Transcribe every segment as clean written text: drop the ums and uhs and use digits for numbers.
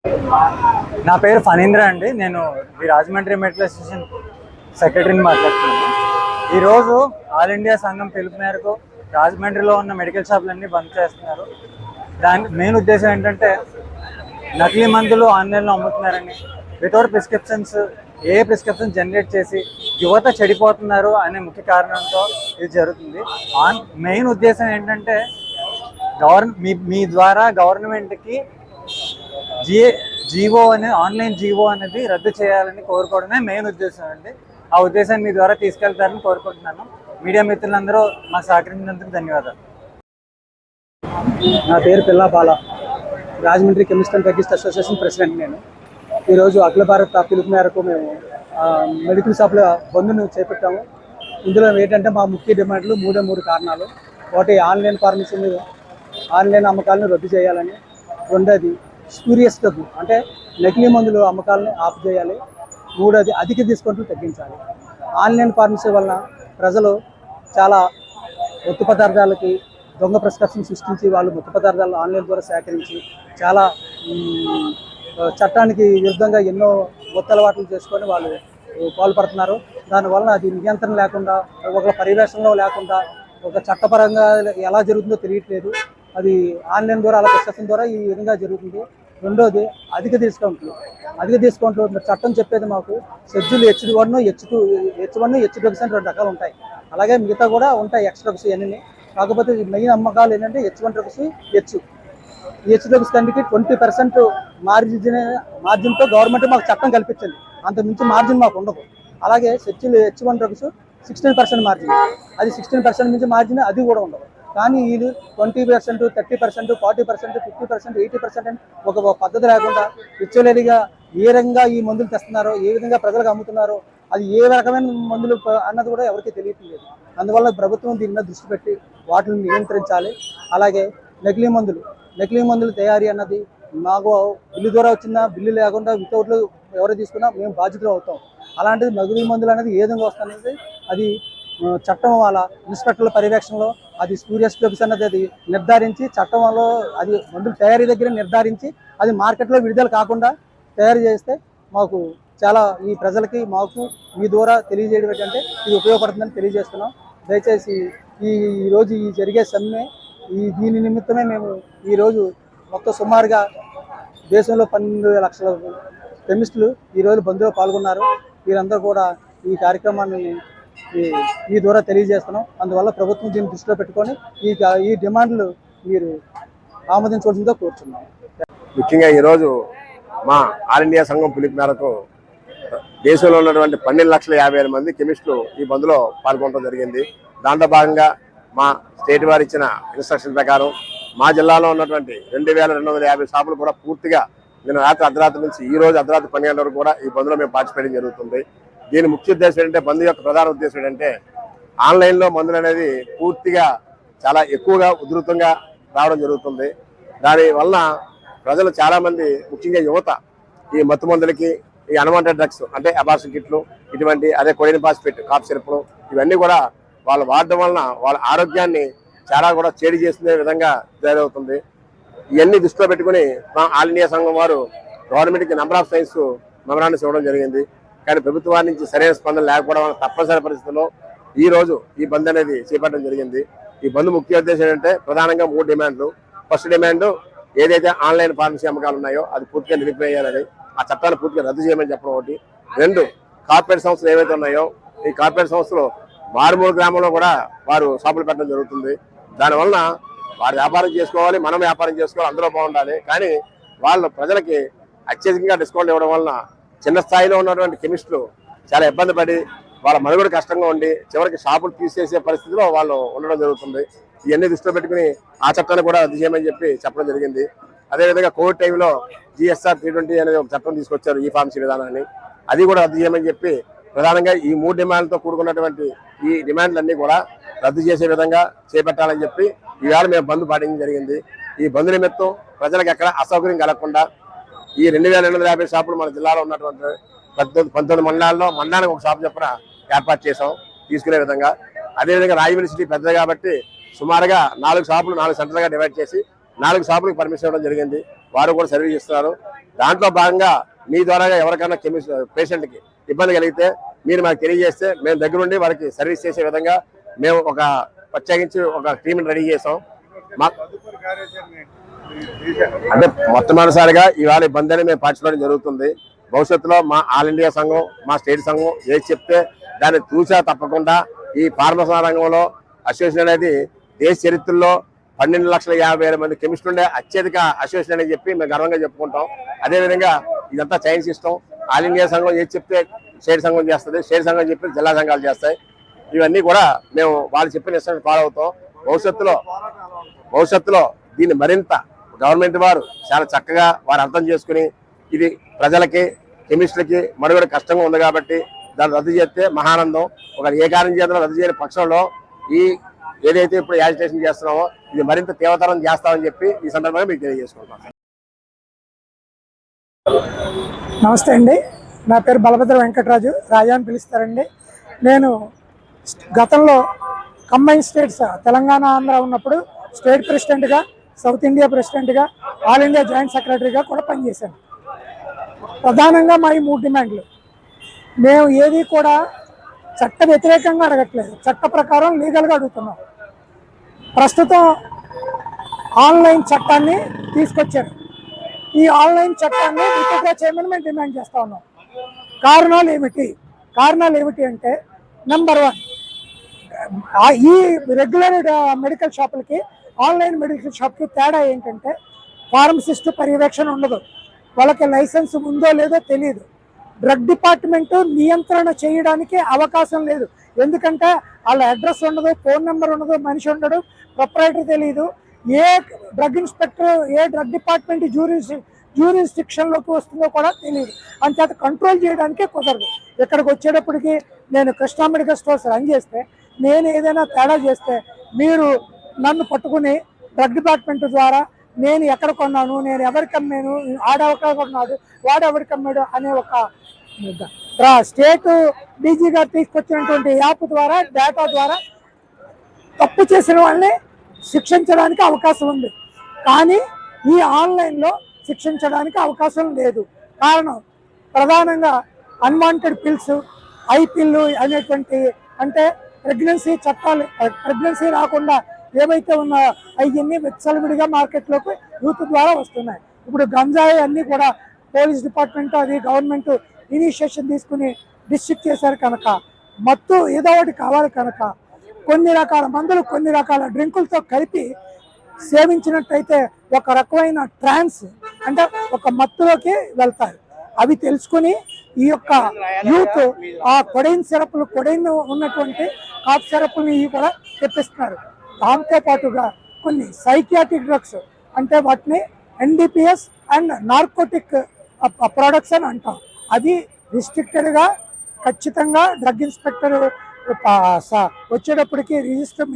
నా పేరు ఫణీంద్ర అండి. నేను ఈ రాజమండ్రి మెడికల్ అసోసియేషన్ సెక్రటరీని మాట్లాడుతున్నాను. ఈరోజు ఆల్ ఇండియా సంఘం పిలుపు మేరకు రాజమండ్రిలో ఉన్న మెడికల్ షాపులన్నీ బంద్ చేస్తున్నారు. దాని మెయిన్ ఉద్దేశం ఏంటంటే నకిలీ మందులు ఆన్లైన్లో అమ్ముతున్నారని, వితౌట్ ప్రిస్క్రిప్షన్స్ ప్రిస్క్రిప్షన్ జనరేట్ చేసి యువత చెడిపోతున్నారు అనే ముఖ్య కారణంతో ఇది జరుగుతుంది. మెయిన్ ఉద్దేశం ఏంటంటే మీ ద్వారా గవర్నమెంట్కి జీవో ఆన్లైన్ జీవో అనేది రద్దు చేయాలని కోరుకోవడమే మెయిన్ ఉద్దేశం అండి. ఆ ఉద్దేశాన్ని మీ ద్వారా తీసుకెళ్తారని కోరుకుంటున్నాను. మీడియా మిత్రులందరూ మాకు సహకరించినందుకు ధన్యవాదాలు. నా పేరు పిల్లాపాల, Rajahmundry chemist and druggist association president. నేను ఈరోజు అఖిల భారత పిలుపు మేరకు మేము మెడికల్ షాపుల బంద్ను చేపట్టాము. ఇందులో ఏంటంటే మా ముఖ్య డిమాండ్లు మూడు కారణాలు. ఒకటి, ఆన్లైన్ ఫార్మసీ మీద ఆన్లైన్ అమ్మకాలను రద్దు చేయాలని. రెండోది, స్పూరియస్ డ్రగ్ అంటే నకిలీ మందులు అమ్మకాలను ఆపు చేయాలి. మూడోది, అధిక డిస్కౌంట్లు తగ్గించాలి. ఆన్లైన్ ఫార్మసీ వలన ప్రజలు చాలా మత్తు పదార్థాలకి దొంగ ప్రిస్క్రిప్షన్ సృష్టించి వాళ్ళు మత్తు పదార్థాలను ఆన్లైన్ ద్వారా సేకరించి చాలా చట్టానికి విరుద్ధంగా ఎన్నో అలవాట్లు చేసుకొని వాళ్ళు పాల్పడుతున్నారు. దానివలన అది నియంత్రణ లేకుండా, ఒక పర్యవేక్షణలో లేకుండా, ఒక చట్టపరంగా ఎలా జరుగుతుందో తెలియట్లేదు. అది ఆన్లైన్ ద్వారా అలా ప్రిస్క్రిప్షన్ ద్వారా ఈ విధంగా జరుగుతుంది. రెండోది, అధిక డిస్కౌంట్లు చట్టం చెప్పేది మాకు షెడ్యూల్ H1, H2 అని 2 రకాలు ఉంటాయి. అలాగే మిగతా కూడా ఉంటాయి ఎక్స్ డ్రగ్స్ ఇవన్నీ. కాకపోతే మెయిన్ అమ్మకాలు ఏంటంటే H1 డ్రగ్స్, H డ్రగ్స్ కంటికి 20% మార్జిన్తో గవర్నమెంట్ మాకు చట్టం కల్పించింది. అంత మించి మార్జిన్ మాకు ఉండదు. అలాగే షెడ్యూల్ H1 డ్రగ్స్ 16% మార్జిన్, అది 16% మించి మార్జిన్ అది కూడా ఉండదు. కానీ వీళ్ళు 20%, 30%, 40%, 50%, 80% అని ఒక పద్ధతి లేకుండా విచ్చలవిడిగా ఏ రకంగా ఈ మందులు తెస్తున్నారో, ఏ విధంగా ప్రజలకు అమ్ముతున్నారో, అది ఏ రకమైన మందులు అన్నది కూడా ఎవరికీ తెలియట్లేదు. అందువల్ల ప్రభుత్వం దీని మీద దృష్టి పెట్టి వాటిని నియంత్రించాలి. అలాగే నకిలీ మందులు తయారీ అన్నది మాకు బిల్లు ద్వారా వచ్చిందా, బిల్లు లేకుండా వితౌట్లు ఎవరు తీసుకున్నా మేము బాధ్యతలు అవుతాం. అలాంటిది నకిలీ మందులు అనేది ఏ విధంగా వస్తుంది, అది చట్టం వాళ్ళ ఇన్స్పెక్టర్ల పర్యవేక్షణలో అది స్పూరియస్ డ్రగ్స్ అన్నది అది నిర్ధారించి, చట్టంలో అది మందుల తయారీ దగ్గర నిర్ధారించి అది మార్కెట్లో విడుదల కాకుండా తయారు చేస్తే మాకు చాలా ఈ ప్రజలకి మాకు మీ ద్వారా తెలియజేయడం ఏంటంటే ఇది ఉపయోగపడుతుందని తెలియజేస్తున్నాం. దయచేసి ఈరోజు ఈ జరిగే సమ్మె దీని నిమిత్తమే మేము ఈరోజు మొత్తం సుమారుగా దేశంలో 12 లక్షల కెమిస్టులు ఈరోజు బంద్లో పాల్గొన్నారు. వీరందరూ కూడా ఈ కార్యక్రమాన్ని మీ ద్వారా తెలియజేస్తున్నాం. అందువల్ల ప్రభుత్వం దీన్ని దృష్టిలో పెట్టుకొని ఈ డిమాండ్లు మీరు ఆమోదించవలసిందిగా కోరుచున్నాం. ముఖ్యంగా ఈరోజు మా ఆల్ ఇండియా సంఘం పిలుపు మేరకు దేశంలో ఉన్నటువంటి 12,50,000 మంది కెమిస్టులు ఈ బంద్లో పాల్గొనడం జరిగింది. దాంట్లో భాగంగా మా స్టేట్ వారు ఇచ్చిన ఇన్స్ట్రక్షన్ ప్రకారం మా జిల్లాలో ఉన్నటువంటి 2,250 షాపులు కూడా పూర్తిగా నేను రాత్రి అర్ధరాత్రి నుంచి ఈ రోజు అర్ధరాత్రి 12 గంటల వరకు కూడా ఈ బంద్లో మేము పార్టిసిపేట్ జరుగుతుంది. దీని ముఖ్య ఉద్దేశం ఏంటంటే, బంద్ యొక్క ప్రధాన ఉద్దేశం ఏంటంటే ఆన్లైన్లో మందులు అనేది పూర్తిగా చాలా ఎక్కువగా ఉధృతంగా రావడం జరుగుతుంది. దానివల్ల ప్రజలు చాలామంది, ముఖ్యంగా యువత, ఈ మత్తు మందులకి, ఈ అన్వాంటెడ్ డ్రగ్స్ అంటే అబార్షన్ కిట్లు, ఇటువంటి అదే కొడిన్ ఫాస్ఫేట్, కాఫ్ సిరప్లు, ఇవన్నీ కూడా వాళ్ళు వాడడం వలన వాళ్ళ ఆరోగ్యాన్ని చాలా కూడా చేడి చేసే విధంగా తయారవుతుంది. ఇవన్నీ దృష్టిలో పెట్టుకుని మా ఆల్ ఇండియా సంఘం వారు గవర్నమెంట్కి నెంబర్ ఆఫ్ సైన్స్ మెమరాండమ్స్ ఇవ్వడం జరిగింది. కానీ ప్రభుత్వాల నుంచి సరైన స్పందన లేకపోవడం వల్ల తప్పనిసరి పరిస్థితుల్లో ఈ రోజు ఈ బంద్ అనేది చేపట్టడం జరిగింది. ఈ బంద్ ముఖ్య ఉద్దేశం ఏంటంటే ప్రధానంగా 3 డిమాండ్లు. ఫస్ట్ డిమాండ్, ఏదైతే ఆన్లైన్ ఫార్మసీ అమ్మకాలు ఉన్నాయో అది పూర్తిగా నిలిపివేయాలని, ఆ చట్టాన్ని పూర్తిగా రద్దు చేయమని చెప్పడం ఒకటి. 2, కార్పొరేట్ సంస్థలు ఏవైతే ఉన్నాయో ఈ కార్పొరేట్ సంస్థలు మారుమూల గ్రామంలో కూడా వారు షాపులు పెట్టడం జరుగుతుంది. దానివలన వారు వ్యాపారం చేసుకోవాలి, మనం వ్యాపారం చేసుకోవాలి, అందరూ బాగుండాలి. కానీ వాళ్ళు ప్రజలకి అత్యధికంగా డిస్కౌంట్ ఇవ్వడం వలన చిన్న స్థాయిలో ఉన్నటువంటి కెమిస్టులు చాలా ఇబ్బంది పడి వాళ్ళ మనుగడ కష్టంగా ఉండి చివరికి షాపులు తీసేసే పరిస్థితిలో వాళ్ళు ఉండడం జరుగుతుంది. ఇవన్నీ దృష్టిలో పెట్టుకుని ఆ చట్టాన్ని కూడా రద్దు చేయమని చెప్పడం జరిగింది. అదేవిధంగా కోవిడ్ టైంలో GSR 320 అనేది ఒక చట్టం తీసుకొచ్చారు, ఈ ఫార్మసీ విధానాన్ని, అది కూడా రద్దు చేయమని చెప్పి ప్రధానంగా ఈ 3 డిమాండ్లతో కూడుకున్నటువంటి ఈ డిమాండ్లన్నీ కూడా రద్దు చేసే విధంగా చేపట్టాలని చెప్పి ఈవేళ మేము బంద్ పాటించడం జరిగింది. ఈ బంద్ నిమిత్తం ప్రజలకు ఎక్కడ అసౌకర్యం కలగకుండా ఈ 2,250 షాపులు మన జిల్లాలో ఉన్నటువంటి 19 మండలాల్లో మండలానికి ఒక షాపు చొప్పున ఏర్పాటు చేసాం తీసుకునే విధంగా. అదేవిధంగా రాజమండ్రి సిటీ పెద్దది కాబట్టి సుమారుగా 4 షాపులు 4 సెంటర్లుగా డివైడ్ చేసి 4 షాపులకు పర్మిషన్ ఇవ్వడం జరిగింది. వారు కూడా సర్వీస్ ఇస్తున్నారు. దాంట్లో భాగంగా మీ ద్వారా ఎవరికైనా పేషెంట్కి ఇబ్బంది కలిగితే మీరు మాకు తెలియజేస్తే మేము దగ్గరుండి వారికి సర్వీస్ చేసే విధంగా మేము ఒక ప్రత్యేకించి ఒక టీంని రెడీ చేసాం. అంటే మొట్టమొదటిసారిగా ఇవాళ ఇబ్బందిని మేము పాటించడం జరుగుతుంది. భవిష్యత్తులో మా ఆల్ ఇండియా సంఘం, మా స్టేట్ సంఘం ఏది చెప్తే దాన్ని తూచా తప్పకుండా ఈ ఫార్మసీ రంగంలో అసోసియేషన్ అనేది దేశ చరిత్రలో 12,50,000 మంది కెమిస్టులు ఉండే అత్యధిక అసోసియేషన్ అని చెప్పి మేము గర్వంగా చెప్పుకుంటాం. అదేవిధంగా ఇదంతా చైన్ సిస్టమ్. ఆల్ ఇండియా సంఘం ఏది చెప్తే స్టేట్ సంఘం చేస్తుంది, స్టేట్ సంఘం చెప్పి జిల్లా సంఘాలు చేస్తాయి. ఇవన్నీ కూడా మేము వాళ్ళు చెప్పిన ఇన్స్ట్రక్షన్ ఫాలో అవుతాం. భవిష్యత్తులో దీన్ని మరింత గవర్నమెంట్ వారు చాలా చక్కగా వారు అర్థం చేసుకుని ఇది ప్రజలకి కెమిస్టులకి మనుగడ కష్టంగా ఉంది కాబట్టి దాన్ని రద్దు చేస్తే మహానందం. ఒక ఏ కారణం చేత రద్దు చేయని పక్షంలో ఈ ఏదైతే ఇప్పుడు యాజిటేషన్ చేస్తున్నామో ఇది మరింత తీవ్రతరం చేస్తామని చెప్పి ఈ సందర్భంగా మీకు తెలియజేసుకుంటాం. నమస్తే అండి, నా పేరు బలభద్ర వెంకటరాజు, రాజా అని పిలుస్తారండి. నేను గతంలో కంబైన్ స్టేట్స్ తెలంగాణ ఆంధ్ర ఉన్నప్పుడు స్టేట్ ప్రెసిడెంట్గా, సౌత్ ఇండియా ప్రెసిడెంట్గా, ఆల్ ఇండియా జాయింట్ సెక్రటరీగా కూడా పనిచేశాను. ప్రధానంగా మా ఈ 3 డిమాండ్లు. మేము ఏది కూడా చట్ట వ్యతిరేకంగా అడగట్లేదు, చట్ట ప్రకారం లీగల్గా అడుగుతున్నాం. ప్రస్తుతం ఆన్లైన్ చట్టాన్ని తీసుకొచ్చారు. ఈ ఆన్లైన్ చట్టాన్ని విత్డ్రా చేయమని మేము డిమాండ్ చేస్తూ ఉన్నాం. కారణాలు ఏమిటి అంటే, నెంబర్ 1, ఈ రెగ్యులర్ మెడికల్ షాపులకి ఆన్లైన్ మెడికల్ షాప్కి తేడా ఏంటంటే ఫార్మసిస్ట్ పర్యవేక్షణ ఉండదు, వాళ్ళకి లైసెన్స్ ఉందో లేదో తెలియదు. డ్రగ్ డిపార్ట్మెంట్ నియంత్రణ చేయడానికి అవకాశం లేదు, ఎందుకంటే వాళ్ళ అడ్రస్ ఉండదు, ఫోన్ నెంబర్ ఉండదు, మనిషి ఉండడు, ప్రొపరేటర్ తెలియదు. ఏ డ్రగ్ ఇన్స్పెక్టర్ ఏ డ్రగ్ డిపార్ట్మెంట్ జ్యూరిస్డిక్షన్లోకి వస్తుందో కూడా తెలియదు. అంచేత కంట్రోల్ చేయడానికే కుదరదు. ఇక్కడికి వచ్చేటప్పటికి నేను కృష్ణా మెడికల్ స్టోర్స్ రన్ చేస్తే, నేను ఏదైనా తేడా చేస్తే మీరు నన్ను పట్టుకుని డ్రగ్ డిపార్ట్మెంట్ ద్వారా నేను ఎక్కడ కొన్నాను, నేను ఎవరికి అమ్మాను, ఆడెవక కొన్నాడు, వాడెవరికి అమ్మాడు అనే ఒక స్టేట్ డీజీ గారు తీసుకొచ్చినటువంటి యాప్ ద్వారా, డేటా ద్వారా తప్పు చేసిన వాళ్ళని శిక్షించడానికి అవకాశం ఉంది. కానీ ఈ ఆన్లైన్లో శిక్షించడానికి అవకాశం లేదు. కారణం ప్రధానంగా అన్వాంటెడ్ పిల్స్, ఐపిల్లు అనేటువంటి, అంటే ప్రెగ్నెన్సీ చట్టాలు, ప్రెగ్నెన్సీ రాకుండా ఏవైతే ఉన్నాయో అవన్నీ విచ్చలవిడిగా మార్కెట్లోకి యూత్ ద్వారా వస్తున్నాయి. ఇప్పుడు గంజాయి అన్నీ కూడా పోలీస్ డిపార్ట్మెంట్, అది గవర్నమెంట్ ఇనిషియేషన్ తీసుకుని డిస్ట్రిక్ట్ చేశారు కనుక, మత్తు ఏదో ఒకటి కావాలి కనుక కొన్ని రకాల మందులు, కొన్ని రకాల డ్రింకులతో కలిపి సేవించినట్టయితే ఒక రకమైన ట్రాన్స్, అంటే ఒక మత్తులోకి వెళ్తారు. అవి తెలుసుకుని ఈ యొక్క యూత్ ఆ కొడైన్ సిరప్లు, కొడైన్ ఉన్నటువంటి కాఫ్ సిరప్ని ఇవి కూడా తెప్పిస్తున్నారు. దాంతో పాటుగా కొన్ని సైకియాట్రిక్ డ్రగ్స్, అంటే వాటిని ఎన్డిపిఎస్ అండ్ నార్కోటిక్ ప్రొడక్ట్స్ అని అంటాం. అవి రిస్ట్రిక్టెడ్గా ఖచ్చితంగా డ్రగ్ ఇన్స్పెక్టర్ వచ్చేటప్పటికి రిజిస్టర్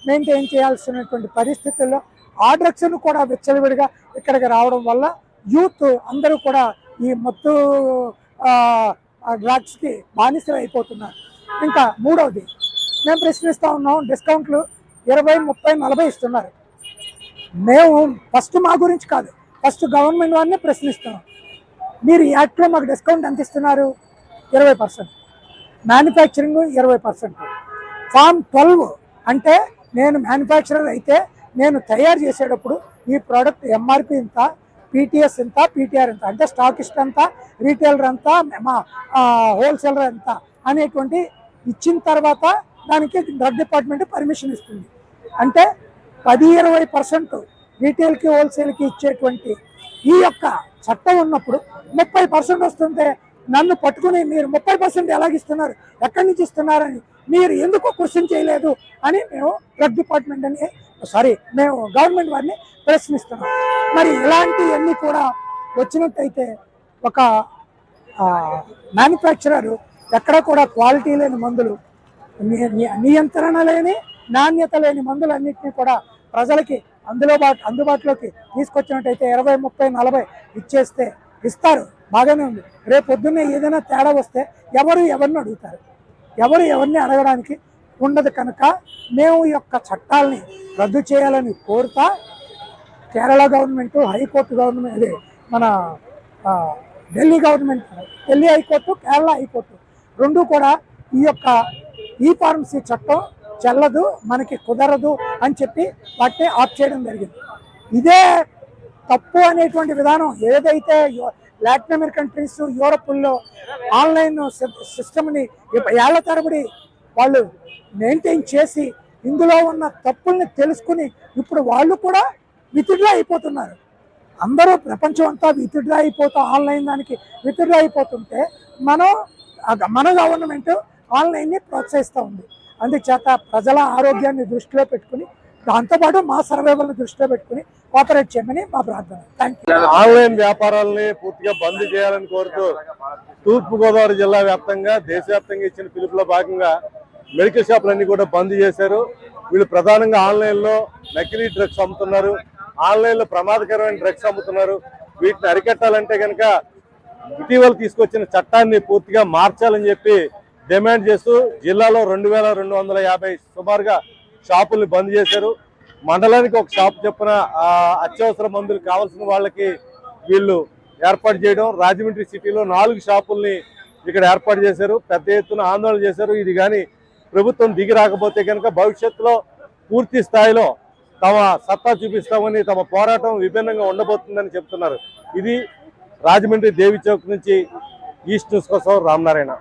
మెయింటైన్ చేయాల్సినటువంటి పరిస్థితుల్లో ఆ డ్రగ్స్ను కూడా విచ్చలవిడిగా ఇక్కడికి రావడం వల్ల యూత్ అందరూ కూడా ఈ మత్తు డ్రగ్స్కి బానిసలు అయిపోతున్నారు. ఇంకా మూడవది మేము ప్రశ్నిస్తూ ఉన్నాం, డిస్కౌంట్లు 20, 30, 40 ఇస్తున్నారు. మేము ఫస్ట్ మా గురించి కాదు, ఫస్ట్ గవర్నమెంట్ వారిని ప్రశ్నిస్తున్నాం. మీరు ఈ యాక్ట్లో మాకు డిస్కౌంట్ ఎంత ఇస్తున్నారు? 20%, మ్యానుఫ్యాక్చరింగ్ 20%. ఫామ్ 12 అంటే నేను మ్యానుఫ్యాక్చరర్ అయితే నేను తయారు చేసేటప్పుడు ఈ ప్రోడక్ట్ ఎంఆర్పి ఇంత, పీటీఎస్ ఎంత, పీటీఆర్ ఎంత, అంటే స్టాకిస్ట్ ఎంత, రీటైలర్ ఎంత, మా హోల్సేలర్ ఎంత అనేటువంటి ఇచ్చిన తర్వాత దానికి డ్రగ్ డిపార్ట్మెంట్ పర్మిషన్ ఇస్తుంది. అంటే 10-20% రీటైల్కి, హోల్సేల్కి ఇచ్చేటువంటి ఈ యొక్క చట్టం ఉన్నప్పుడు 30% వస్తుంటే నన్ను పట్టుకుని మీరు 30% ఎలాగిస్తున్నారు, ఎక్కడి నుంచి ఇస్తున్నారని మీరు ఎందుకు క్వశ్చన్ చేయలేదు అని మేము డ్రగ్ డిపార్ట్మెంట్ మేము గవర్నమెంట్ వారిని ప్రశ్నిస్తున్నాం. మరి ఇలాంటివన్నీ కూడా వచ్చినట్టయితే ఒక మ్యానుఫ్యాక్చరర్ ఎక్కడ కూడా క్వాలిటీ లేని మందులు, నియంత్రణ లేని, నాణ్యత లేని మందులన్నింటినీ కూడా ప్రజలకి అందుబాటులోకి తీసుకొచ్చినట్టయితే 20, 30, 40 ఇచ్చేస్తే ఇస్తారు, బాగానే ఉంది. రేపు పొద్దున్నే ఏదైనా తేడా వస్తే ఎవరిని అడుగుతారు? ఎవరిని అడగడానికి ఉండదు. కనుక మేము ఈ యొక్క చట్టాలని రద్దు చేయాలని కోరుతా కేరళ గవర్నమెంట్, హైకోర్టు గవర్నమెంట్, మన Delhi government, Delhi high court, Kerala high court రెండు కూడా ఈ యొక్క ఈ ఫార్మసీ చట్టం చెల్లదు, మనకి కుదరదు అని చెప్పి వాటిని ఆఫ్ చేయడం జరిగింది. ఇదే తప్పు అనేటువంటి విధానం ఏదైతే లాటిన్ అమెరికన్ కంట్రీస్, యూరోప్లో ఆన్లైన్ సిస్టమ్ని ఏళ్ల తరబడి వాళ్ళు మెయింటైన్ చేసి ఇందులో ఉన్న తప్పుల్ని తెలుసుకుని ఇప్పుడు వాళ్ళు కూడా విత్డ్రా అయిపోతున్నారు. అందరూ ప్రపంచం అంతా విత్డ్రా అయిపోతూ ఆన్లైన్ దానికి విత్డ్రా అయిపోతుంటే మన గవర్నమెంట్ ఆన్లైన్ని ప్రోత్సహిస్తూ ఉంది. అందుచేత ప్రజల ఆరోగ్యాన్ని దృష్టిలో పెట్టుకుని దాంతోపాటు మా సర్వైవల్ని దృష్టిలో పెట్టుకుని కోఆపరేట్ చేయమని మా ప్రార్థన. Thank you. ఆన్లైన్ వ్యాపారాలని పూర్తిగా బంద్ చేయాలని కోరుతూ తూర్పుగోదావరి జిల్లా వ్యాప్తంగా, దేశవ్యాప్తంగా ఇచ్చిన పిలుపులో భాగంగా మెడికల్ షాపులన్నీ కూడా బంద్ చేశారు. వీళ్ళు ప్రధానంగా ఆన్లైన్లో నకిలీ డ్రగ్స్ అమ్ముతున్నారు, ఆన్లైన్లో ప్రమాదకరమైన డ్రగ్స్ అమ్ముతున్నారు. వీటిని అరికట్టాలంటే కనుక ఇటీవల తీసుకొచ్చిన చట్టాన్ని పూర్తిగా మార్చాలని చెప్పి డిమాండ్ చేస్తూ జిల్లాలో 2250 సుమారుగా షాపుల్ని బంద్ చేశారు. మండలానికి ఒక షాప్ చొప్పున అత్యవసర మందులు కావాల్సిన వాళ్ళకి వీళ్ళు ఏర్పాటు చేయడం, రాజమండ్రి సిటీలో 4 షాపుల్ని ఇక్కడ ఏర్పాటు చేశారు. పెద్ద ఎత్తున ఆందోళన చేశారు. ఇది కానీ ప్రభుత్వం దిగి రాకపోతే కనుక భవిష్యత్తులో పూర్తి స్థాయిలో తమ సత్తా చూపిస్తామని, తమ పోరాటం విభిన్నంగా ఉండబోతుందని చెప్తున్నారు. ఇది రాజమండ్రి దేవి చౌక్ నుంచి ఈస్ట్ న్యూస్ కోసం రామనారాయణ.